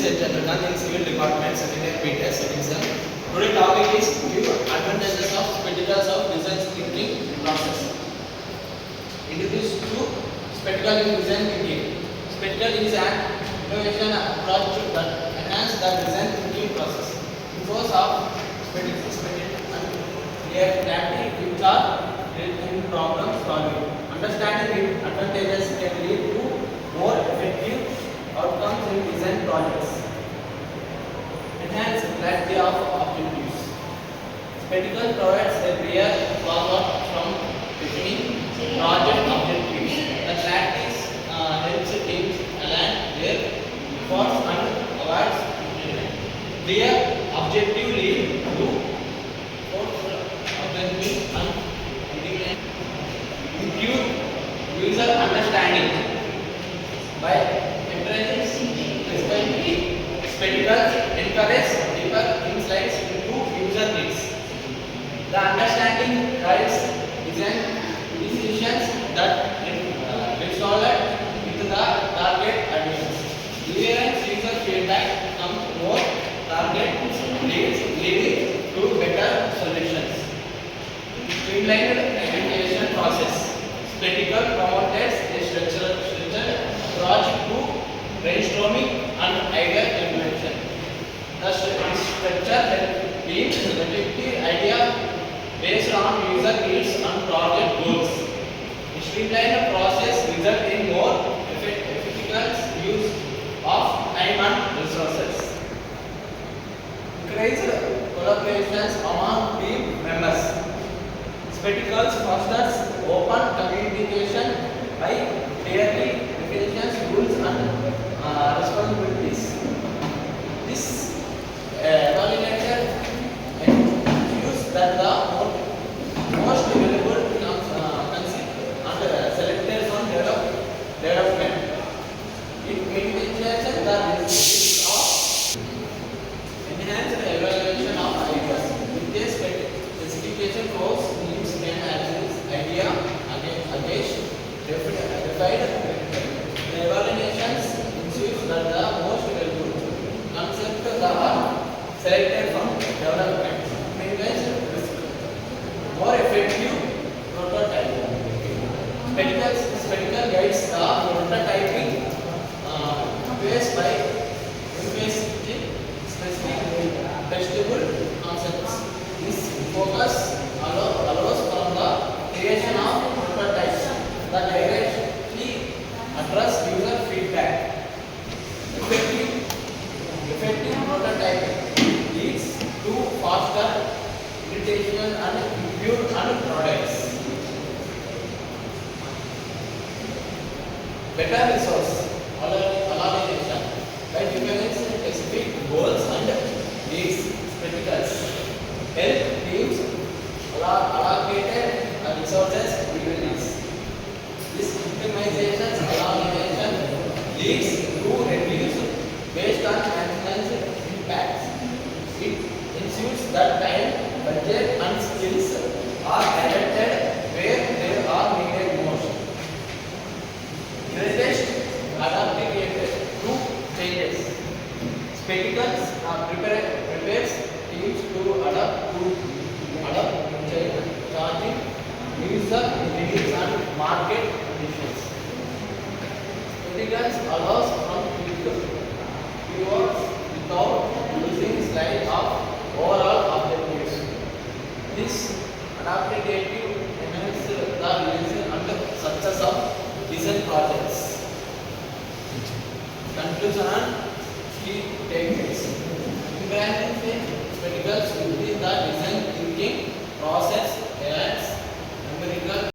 is Chandrakant in Civil Department, second year BTech, second sem. Today topic is give advantages of spectacles of design thinking process. Introduce to spectacle in design thinking. Spectacle is an innovation approach that enhance the design thinking process. Because of spectacle and clarity which are in problem solving. Understanding its advantages can lead to more effective outcomes in design projects. Enhance clarity of objectives. Spectacle provides a clear forward from defining project objectives. The clarity helps teams align their efforts and avoids clear objective lead to objective and improve user understanding. By encouraging spectacles encourage deeper insights into user needs. The understanding drives design decisions that result into the target audience. Delivering user feedback becomes more target leading to better solutions. Streamlined implementation process. Spectacle promotes a structured approach to brainstorming and idea implementation. The structure helps teams effective idea based on user needs and project goals. The streamlined process results in more effective use of time and resources. Encourage collaborations among team members. Spectacles fosters open communication by clearly definitions, rules and responsibilities. This evaluator ensures that the most available concept and selected on development. It maintains the risk of enhanced evaluation of ideas. With this specification course, teams can access idea against defined evaluations ensures that the most valuable concepts are selected from development. Minimize risk. More effective prototyping. Spectacle guides the prototyping phase by investigating specific testable concepts. This focus allows for the creation of prototypes that directly address user feedback. Effective prototyping leads to faster iteration and improved products. Better resource allocation by defining specific goals and needs. Spectacles help teams allocate resources evenly. This optimization allocation leads to reduced waste and enhanced impacts. It ensures that time, budget and skills are directed where they are needed most. Greatest adaptability to changes. Spectacles prepares teams to adapt changing user needs and market conditions. Spectacles allows from keywords without losing sight of overall objectives. This adaptability enhances the realization and success of design projects. Conclusion and key takeaways. Implementing spectacles within the design thinking process and